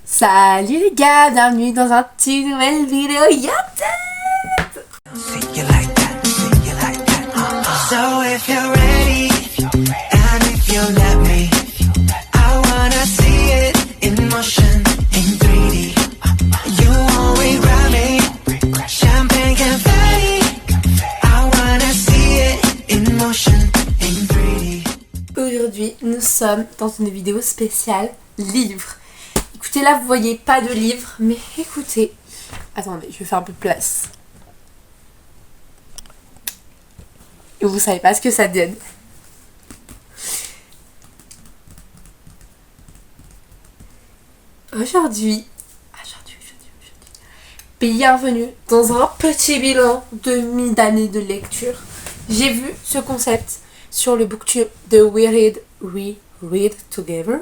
Salut les gars, bienvenue dans un petit nouvelle vidéo YouTube. So if you're ready, and if you let me, I wanna see it in motion, in 3D. You always grab me, champagne confetti. I wanna see it in motion, in 3D. Aujourd'hui, nous sommes dans une vidéo spéciale livre. Écoutez, là, vous voyez pas de livre, mais écoutez. Attendez, je vais faire un peu de place. Et vous savez pas ce que ça donne. Aujourd'hui, bienvenue dans un petit bilan de mi-d'année de lecture. J'ai vu ce concept sur le booktube de We Read Together.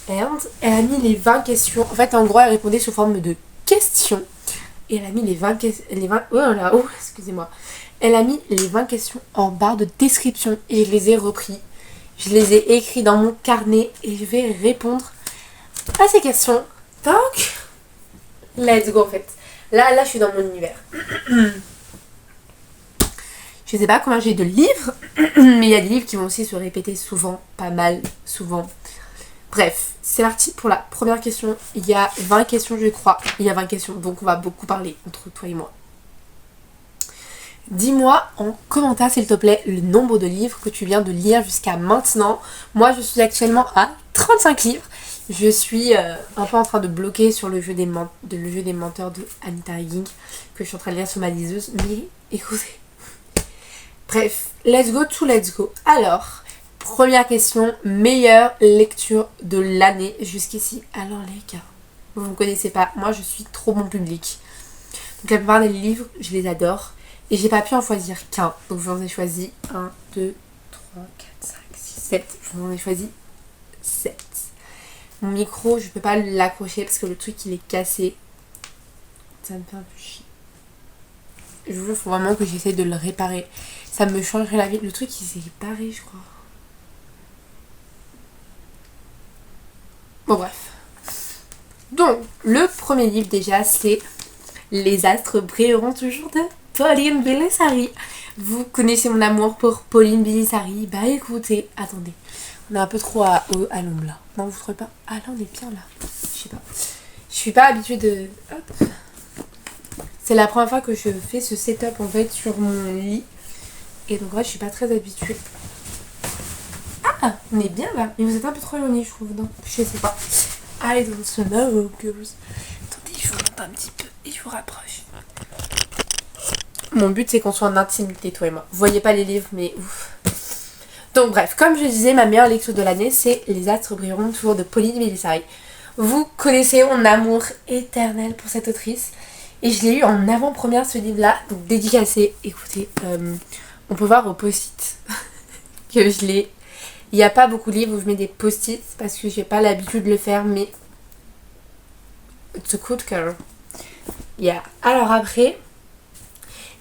And elle a mis les 20 questions. En fait, en gros, elle répondait sous forme de questions. Et elle a mis les 20 questions. Excusez-moi. Elle a mis les 20 questions en barre de description. Et je les ai repris. Je les ai écrits dans mon carnet. Et je vais répondre à ces questions. Donc, let's go en fait. Là, je suis dans mon univers. Je sais pas combien j'ai de livres. Mais il y a des livres qui vont aussi se répéter souvent. Pas mal, souvent. Bref, c'est parti pour la première question. Il y a 20 questions, je crois. Il y a 20 questions, donc on va beaucoup parler entre toi et moi. Dis-moi en commentaire, s'il te plaît, le nombre de livres que tu viens de lire jusqu'à maintenant. Moi, je suis actuellement à 35 livres. Je suis un peu en train de bloquer sur le jeu des menteurs de Anita Higgins que je suis en train de lire sur ma liseuse. Mais écoutez. Bref, let's go. Alors... Première question, meilleure lecture de l'année jusqu'ici. Alors les gars, vous ne me connaissez pas, moi je suis trop bon public. Donc la plupart des livres, je les adore. Et j'ai pas pu en choisir qu'un. Donc j'en ai choisi 1, 2, 3, 4, 5, 6, 7. J'en ai choisi 7. Mon micro, je peux pas l'accrocher parce que le truc il est cassé. Ça me fait un peu chier. Je vous jure, il faut vraiment que j'essaie de le réparer. Ça me changerait la vie. Le truc il s'est réparé, je crois. Bon bref. Donc, le premier livre déjà, c'est Les astres brilleront toujours de Pauline Bilisari. Vous connaissez mon amour pour Pauline Bilisari. Bah écoutez, attendez. On est un peu trop à l'ombre là. Non, vous trouvez pas? Ah là, on est bien là. Je sais pas. Je suis pas habituée de... Hop. C'est la première fois que je fais ce setup en fait sur mon lit. Et donc ouais, je suis pas très habituée. Ah, on est bien là. Mais vous êtes un peu trop éloigné, je trouve. Non, je sais pas. I don't know, girls. Attendez, je vous monte un petit peu et je vous rapproche. Mon but, c'est qu'on soit en intimité, toi et moi. Vous voyez pas les livres, mais ouf. Donc bref, comme je disais, ma meilleure lecture de l'année, c'est Les astres brilleront toujours de Pauline Bilisari. Vous connaissez mon amour éternel pour cette autrice. Et je l'ai eu en avant-première, ce livre-là. Donc dédicacé. Écoutez, on peut voir au post-it que je l'ai. Il n'y a pas beaucoup de livres où je mets des post-it parce que j'ai pas l'habitude de le faire, mais it's a coup de cœur. Yeah. Alors après,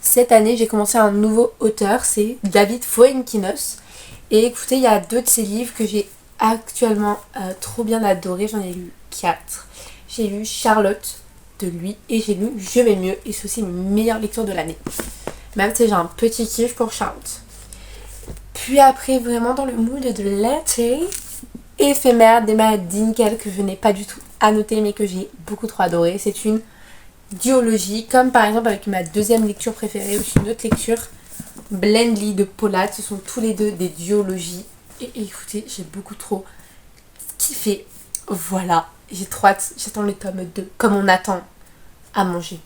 cette année, j'ai commencé un nouveau auteur, c'est David Fuenquinos. Et écoutez, il y a 2 de ses livres que j'ai actuellement trop bien adoré. J'en ai lu 4. J'ai lu Charlotte de lui et j'ai lu Je vais mieux. Et c'est aussi mes meilleures lectures de l'année. Même si j'ai un petit kiff pour Charlotte. Puis après, vraiment dans le mood de l'été, Éphémère d'Emma Dinkel, que je n'ai pas du tout annoté mais que j'ai beaucoup trop adoré. C'est une duologie, comme par exemple avec ma deuxième lecture préférée, ou une autre lecture, Blendly de Paulade. Ce sont tous les deux des duologies. Et écoutez, j'ai beaucoup trop kiffé. Voilà, j'ai trop hâte, j'attends le tome 2, comme on attend à manger.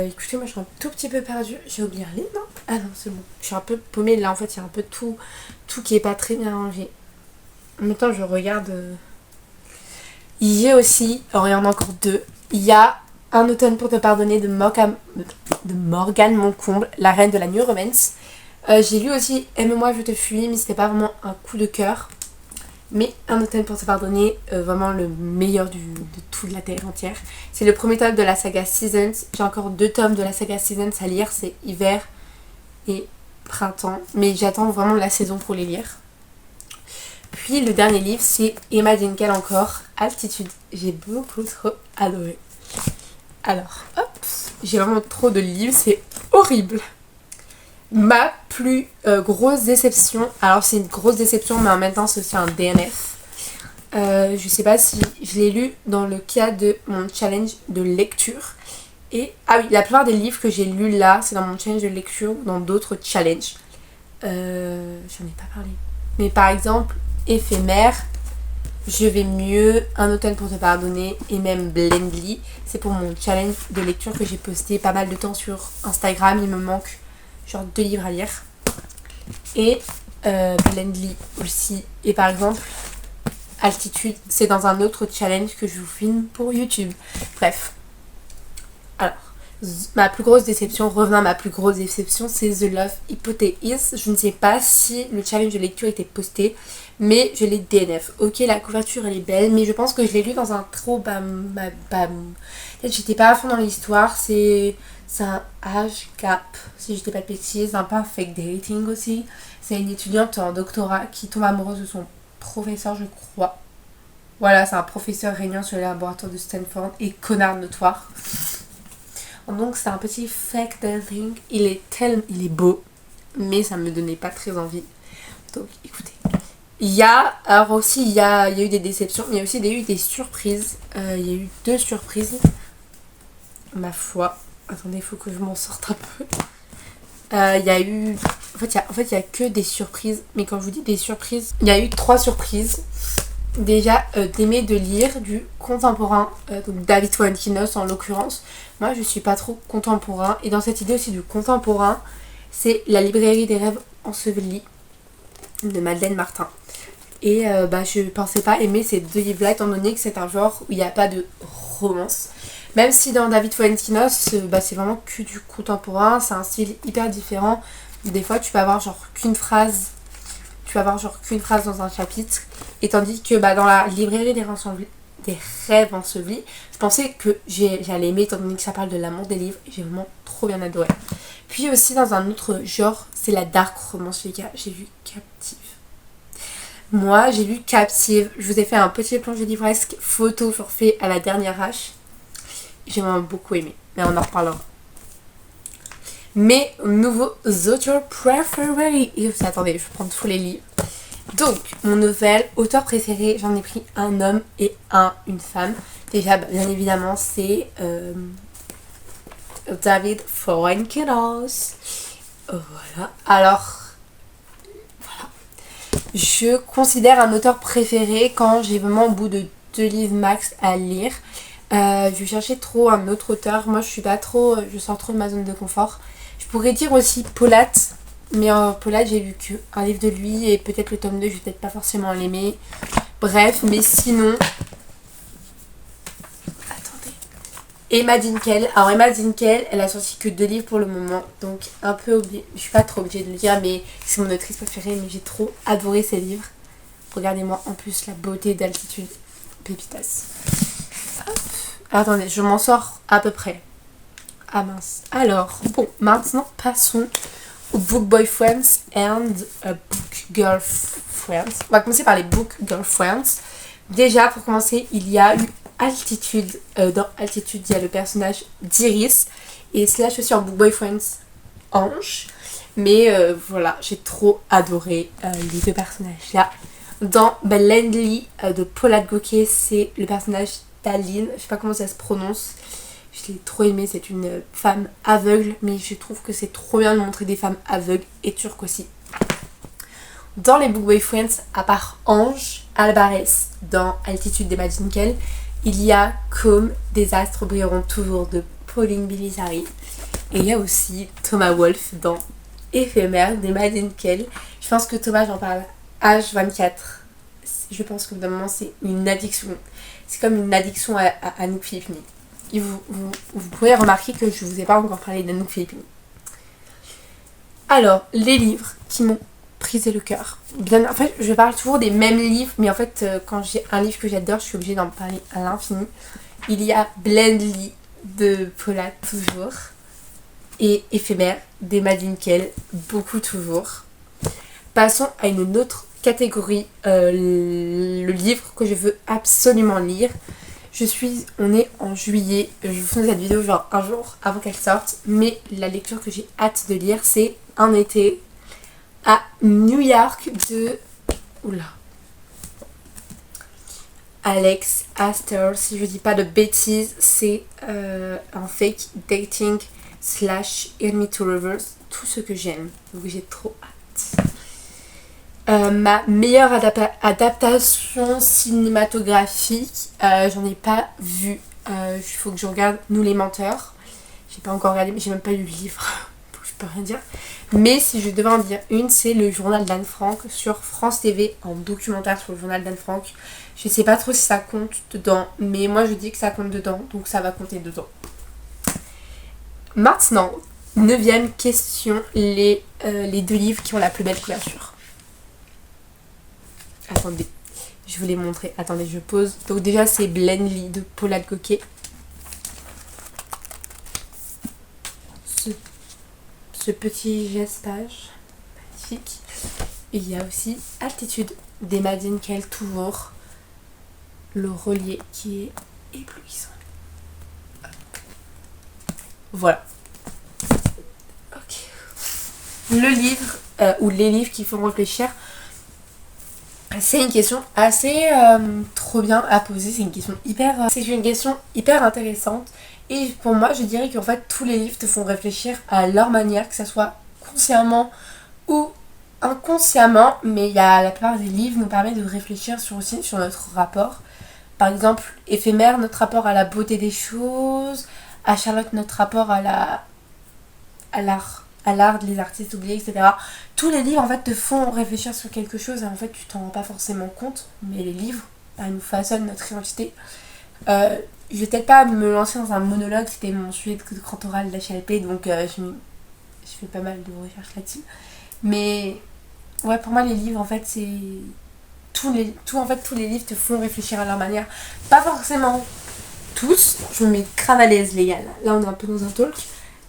Écoutez, moi je suis un tout petit peu perdue. J'ai oublié un livre, non? Ah non, c'est bon. Je suis un peu paumée là, en fait, il y a un peu tout qui est pas très bien rangé. En même temps, je regarde. Il y a aussi, alors il y en a encore 2. Il y a Un automne pour te pardonner de Morgane Moncomble, la reine de la New Romance. J'ai lu aussi Aime-moi, je te fuis, mais c'était pas vraiment un coup de cœur. Mais Un automne pour te pardonner, vraiment le meilleur de toute la terre entière. C'est le premier tome de la saga Seasons. J'ai encore 2 tomes de la saga Seasons à lire, c'est hiver et printemps. Mais j'attends vraiment la saison pour les lire. Puis le dernier livre, c'est Emma Dinkel encore, Altitude. J'ai beaucoup trop adoré. Alors, hop, j'ai vraiment trop de livres, c'est horrible. Ma plus grosse déception, alors c'est une grosse déception, mais en même temps c'est aussi un DNF. Je sais pas si je l'ai lu dans le cadre de mon challenge de lecture. Et, ah oui, la plupart des livres que j'ai lus là, c'est dans mon challenge de lecture ou dans d'autres challenges. J'en ai pas parlé. Mais par exemple, Éphémère, Je vais mieux, Un automne pour te pardonner et même Blendly. C'est pour mon challenge de lecture que j'ai posté pas mal de temps sur Instagram. Il me manque genre 2 livres à lire. Et Blendly aussi. Et par exemple, Altitude, c'est dans un autre challenge que je vous filme pour YouTube. Bref. Alors, ma plus grosse déception, revenant à ma plus grosse déception, c'est The Love Hypothesis. Je ne sais pas si le challenge de lecture était posté, mais je l'ai DNF. Ok, la couverture elle est belle, mais je pense que je l'ai lu dans un trop bam. J'étais pas à fond dans l'histoire, c'est un âge gap, si je dis pas de bêtises, un perfect dating aussi. C'est une étudiante en doctorat qui tombe amoureuse de son professeur, je crois. Voilà, c'est un professeur régnant sur les laboratoires de Stanford et connard notoire. Donc c'est un petit fake dating. Il est beau, mais ça me donnait pas très envie. Donc écoutez. Il y a eu des déceptions, il y a aussi eu des surprises. Il y a eu 2 surprises. Ma foi. Attendez, il faut que je m'en sorte un peu. Il y a eu... En fait, il y a que des surprises. Mais quand je vous dis des surprises, il y a eu 3 surprises. Déjà, d'aimer de lire du contemporain. Donc David Fuenquinos en l'occurrence. Moi, je suis pas trop contemporain. Et dans cette idée aussi du contemporain, c'est La librairie des rêves ensevelis de Madeleine Martin. Et je pensais pas aimer ces 2 livres-là, étant donné que c'est un genre où il n'y a pas de romance. Même si dans David Fuenquinos, c'est vraiment que du contemporain, c'est un style hyper différent. Des fois, tu vas avoir genre qu'une phrase dans un chapitre. Et tandis que dans la librairie des rêves ensevelis, je pensais que j'allais aimer, étant donné que ça parle de l'amour des livres. J'ai vraiment trop bien adoré. Puis aussi dans un autre genre, c'est la dark romance, les gars. J'ai lu Captive. Moi, j'ai lu Captive. Je vous ai fait un petit plongée livresque photo fait à la dernière hache. J'ai vraiment beaucoup aimé. Mais on en reparlera. Mes nouveaux auteurs préférés. Attendez, je vais prendre tous les livres. Donc, mon nouvel auteur préféré, j'en ai pris un homme et une femme. Déjà, bien évidemment, c'est David Fuenquinos. Voilà. Alors, voilà. Je considère un auteur préféré quand j'ai vraiment au bout de 2 livres max à lire. Je cherchais trop un autre auteur. Moi, je sors trop de ma zone de confort. Je pourrais dire aussi Polat. Mais Polat, j'ai lu qu'un livre de lui et peut-être le tome 2, je vais peut-être pas forcément l'aimer. Bref, mais sinon... Attendez. Emma Dinkel. Alors Emma Dinkel, elle a sorti que 2 livres pour le moment. Donc un peu obligée. Je suis pas trop obligée de le dire, mais c'est mon autrice préférée. Mais j'ai trop adoré ses livres. Regardez-moi en plus la beauté d'Altitude. Pépitas. Hop. Attendez, je m'en sors à peu près. Ah mince. Alors, bon, maintenant passons aux Book Boyfriends and Book Girlfriends. On va commencer par les Book Girlfriends. Déjà, pour commencer, il y a eu Altitude. Dans Altitude, il y a le personnage d'Iris. Et slash aussi en Book Boyfriends, Ange. Mais voilà, j'ai trop adoré les 2 personnages-là. Dans Blendly de Paula Gauquet, c'est le personnage d'Aline. Je sais pas comment ça se prononce. Je l'ai trop aimé, c'est une femme aveugle, mais je trouve que c'est trop bien de montrer des femmes aveugles et turques aussi. Dans les Book Boyfriends, à part Ange, Alvarez dans Altitude d'Emma Dinkel, il y a Comme des astres brilleront toujours de Pauline Bilisari. Et il y a aussi Thomas Wolfe dans Éphémère d'Emma Dinkel. Je pense que Thomas, j'en parle H24. Je pense que vraiment c'est une addiction. C'est comme une addiction à Anouk Philippini. Et vous pourrez remarquer que je ne vous ai pas encore parlé d'Anouk Philippini. Alors, les livres qui m'ont brisé le cœur. En fait, je parle toujours des mêmes livres, mais en fait, quand j'ai un livre que j'adore, je suis obligée d'en parler à l'infini. Il y a Blendly de Paula toujours. Et Éphémère d'Emma Dinkel, beaucoup toujours. Passons à une autre catégorie le livre que je veux absolument lire. On est en juillet, je vous fais cette vidéo genre un jour avant qu'elle sorte, mais la lecture que j'ai hâte de lire, c'est Un été à New York de... Oula. Alex Astor, si je dis pas de bêtises, c'est un fake dating / Hear Me to Reverse, tout ce que j'aime, donc j'ai trop hâte. Ma meilleure adaptation cinématographique, j'en ai pas vu, il faut que je regarde Nous les menteurs, j'ai pas encore regardé, mais j'ai même pas lu le livre, donc je peux rien dire. Mais si je devais en dire une, c'est le journal d'Anne Frank sur France TV, en documentaire sur le journal d'Anne Frank. Je sais pas trop si ça compte dedans, mais moi je dis que ça compte dedans, donc ça va compter dedans. Maintenant, 9ème question, les 2 livres qui ont la plus belle couverture. Attendez, je vous les montrer. Attendez, je pose. Donc déjà, c'est Blenly de Paula de Coquet. Ce petit gespage magnifique. Et il y a aussi Altitude d'Emma Dinkel, toujours le relier qui est éblouissant. Voilà. Ok. Le livre ou les livres qui font réfléchir, c'est une question assez trop bien à poser. C'est une question hyper intéressante. Et pour moi, je dirais qu'en fait, tous les livres te font réfléchir à leur manière, que ce soit consciemment ou inconsciemment. Mais la plupart des livres nous permettent de réfléchir aussi sur notre rapport. Par exemple, Éphémère, notre rapport à la beauté des choses. À Charlotte, notre rapport à l'art, les artistes oubliés, etc. Tous les livres en fait te font réfléchir sur quelque chose et en fait tu t'en rends pas forcément compte, mais les livres nous façonnent notre identité. Je vais peut-être pas me lancer dans un monologue, c'était mon sujet de grand oral de l'HLP, donc je fais pas mal de recherches là-dessus. Mais ouais, pour moi les livres en fait c'est... tous les livres te font réfléchir à leur manière. Pas forcément tous, je me mets grave à l'aise les gars, là on est un peu dans un talk.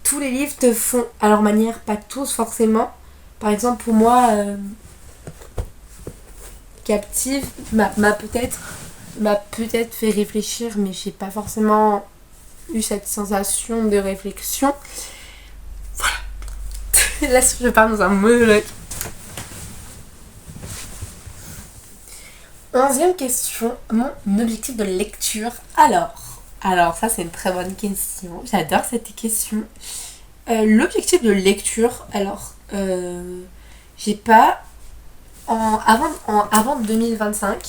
Tous les livres te font à leur manière, pas tous forcément. Par exemple, pour moi, Captive m'a peut-être fait réfléchir, mais j'ai pas forcément eu cette sensation de réflexion. Voilà. Là, je pars dans un monologue. 11ème question, mon objectif de lecture. Alors ça c'est une très bonne question, j'adore cette question. L'objectif de lecture, j'ai pas... Avant 2025,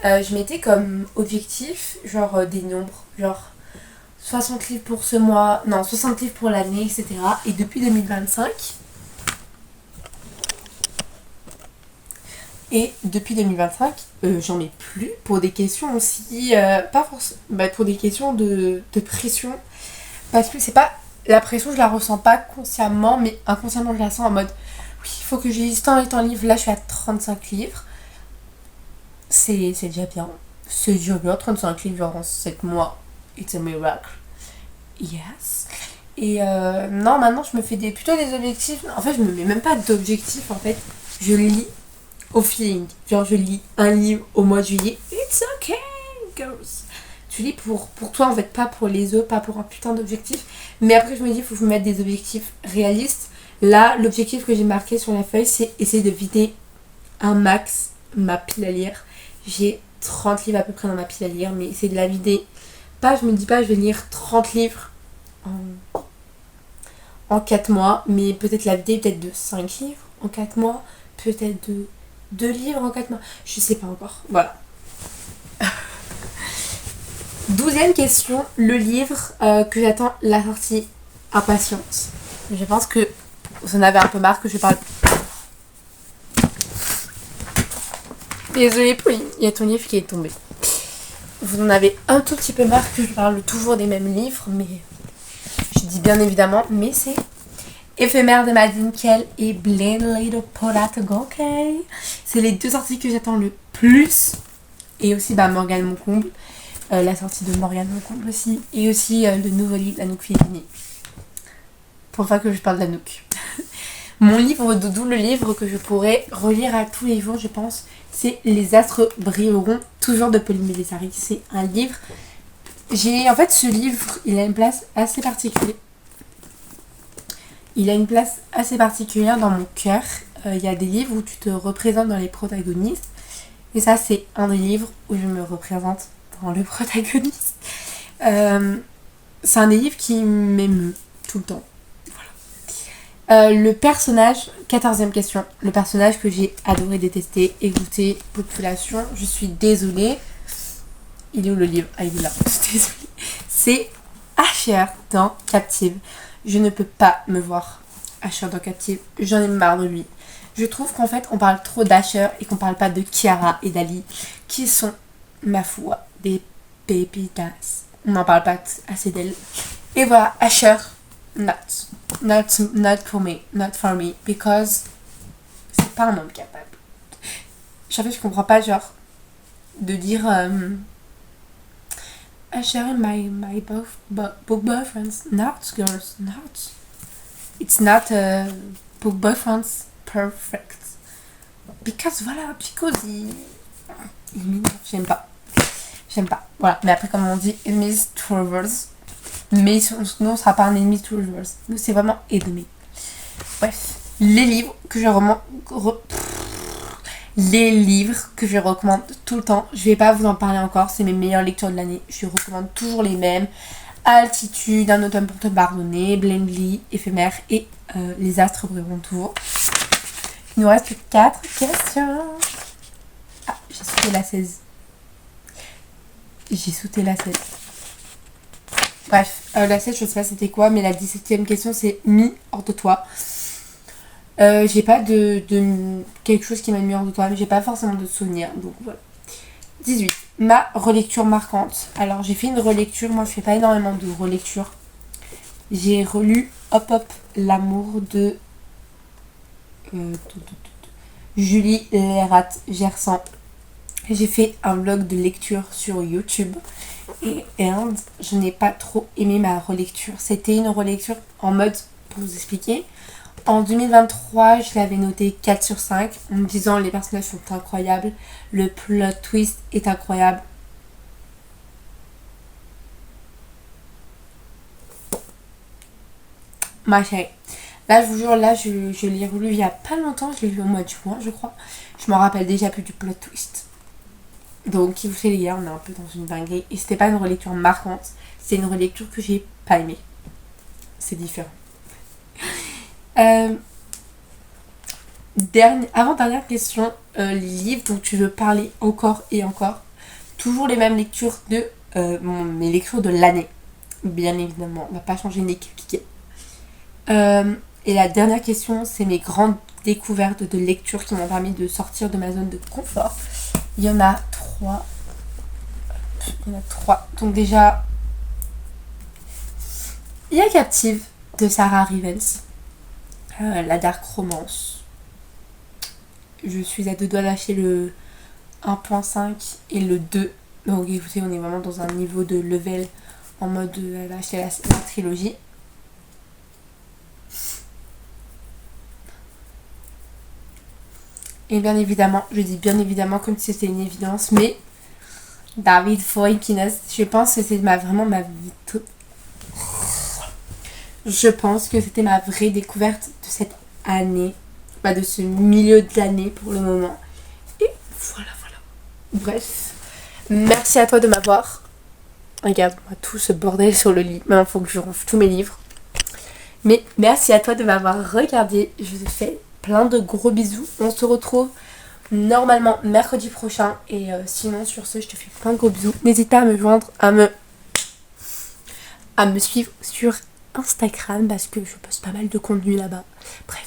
je mettais comme objectif des nombres, genre 60 livres pour ce mois, non 60 livres pour l'année, etc. Et depuis 2025... Et depuis 2025, j'en mets plus pour des questions aussi, pas forcément, pour des questions de pression. Parce que c'est pas, la pression je la ressens pas consciemment, mais inconsciemment je la sens en mode, oui, il faut que je lise tant et tant de livres. Là je suis à 35 livres. C'est déjà bien. C'est déjà bien, 35 livres genre en 7 mois. It's a miracle. Yes. Et non, maintenant je me fais plutôt des objectifs. En fait, je me mets même pas d'objectifs en fait. Je lis au feeling. Genre je lis un livre au mois de juillet. It's okay, girls. Tu lis pour toi en fait, pas pour les autres, pas pour un putain d'objectif. Mais après je me dis, il faut que je me mette des objectifs réalistes. Là, l'objectif que j'ai marqué sur la feuille, c'est essayer de vider un max ma pile à lire. J'ai 30 livres à peu près dans ma pile à lire, mais essayer de la vider. Je me dis pas je vais lire 30 livres en 4 mois, mais peut-être la vider peut-être de 5 livres en 4 mois, peut-être de 2 livres en 4 mois, je sais pas encore. Voilà. 12ème question, le livre que j'attends la sortie impatience. Je pense que vous en avez un peu marre que je parle. Désolée Pauline, il y a ton livre qui est tombé. Vous en avez un tout petit peu marre que je parle toujours des mêmes livres, mais je dis bien évidemment, mais c'est Éphémère de Emma Dinkel et Blenly de Paula de Coquet. C'est les 2 sorties que j'attends le plus. Et aussi Morgane Moncomble. La sortie de Morgane Moncomble aussi. Et aussi le nouveau livre d'Anouk Fellini. Pour une fois que je parle d'Anouk. Mon livre doudou, le livre que je pourrais relire à tous les jours, je pense, c'est Les astres brilleront toujours de Pauline Bélissari. C'est un livre. En fait, ce livre, il a une place assez particulière. Il a une place assez particulière dans mon cœur. Il y a des livres où tu te représentes dans les protagonistes. Et ça, c'est un des livres où je me représente dans le protagoniste. C'est un des livres qui m'émeut tout le temps. Le personnage, 14e question, le personnage que j'ai adoré détester, écoutez, population, je suis désolée. Il est où le livre? Ah, il est là, je suis désolée. C'est Asher dans Captive. Je ne peux pas me voir Asher dans Captive, j'en ai marre de lui. Je trouve qu'en fait, on parle trop d'Asher et qu'on parle pas de Kiara et d'Ali, qui sont, ma foi, des pépitas. On n'en parle pas assez d'elles. Et voilà, Asher, not for me, because c'est pas un homme capable. En fait, je comprends pas, genre, de dire Asher and my book boyfriends, not girls, not. It's not book boyfriends perfect. Because voilà, because il j'aime pas. Voilà, mais après, comme on dit, enemies to lovers. Mais nous, on sera pas un ennemi to lovers. Nous, c'est vraiment ennemi. Bref, les livres que je recommande tout le temps. Je vais pas vous en parler encore, c'est mes meilleures lectures de l'année. Je recommande toujours les mêmes. Altitude, Un automne pour te pardonner, Blindly, Éphémère et Les astres brilleront toujours. Il nous reste 4 questions. Ah, j'ai sauté la 16. Bref, la 16, je sais pas c'était quoi, mais la 17e question, c'est mis hors de toi. J'ai pas de quelque chose qui m'a mis hors de toi, mais j'ai pas forcément de souvenirs, donc voilà. 18. Ma relecture marquante. Alors, j'ai fait une relecture, moi je fais pas énormément de relecture. J'ai relu Hop Hop, l'amour de Julie Lérat Gersan. J'ai fait un vlog de lecture sur YouTube et je n'ai pas trop aimé ma relecture. C'était une relecture en mode, pour vous expliquer, en 2023 je l'avais noté 4 sur 5 en me disant les personnages sont incroyables, le plot twist est incroyable. Ma chérie, là je vous jure, là je l'ai relu il y a pas longtemps, je l'ai lu au mois de juin je crois. Je m'en rappelle déjà plus du plot twist. Donc, qui vous fait les gars, on est un peu dans une dinguerie. Et c'était pas une relecture marquante, c'est une relecture que j'ai pas aimée. C'est différent. Avant-dernière question, les livres dont tu veux parler encore et encore. Toujours les mêmes lectures de mes lectures de l'année. Bien évidemment, on va pas changer ni cliquer. Et la dernière question, c'est mes grandes découvertes de lecture qui m'ont permis de sortir de ma zone de confort. Il y en a 3. Donc déjà, il y a Captive de Sarah Rivens. La dark romance. Je suis à 2 doigts d'acheter le 1.5 et le 2. Donc écoutez, on est vraiment dans un niveau de level en mode elle a acheté la trilogie. Et bien évidemment, je dis bien évidemment comme si c'était une évidence, mais David Foykines, je pense que c'était je pense que c'était ma vraie découverte de cette année, pas de ce milieu de l'année pour le moment. Et voilà. Bref, merci à toi de m'avoir. Regarde-moi tout ce bordel sur le lit. Maintenant, il faut que je range tous mes livres. Mais merci à toi de m'avoir regardé. Je te fais plein de gros bisous. On se retrouve normalement mercredi prochain. Et sinon, sur ce, je te fais plein de gros bisous. N'hésite pas à me joindre, à me suivre sur Instagram parce que je poste pas mal de contenu là-bas. Bref.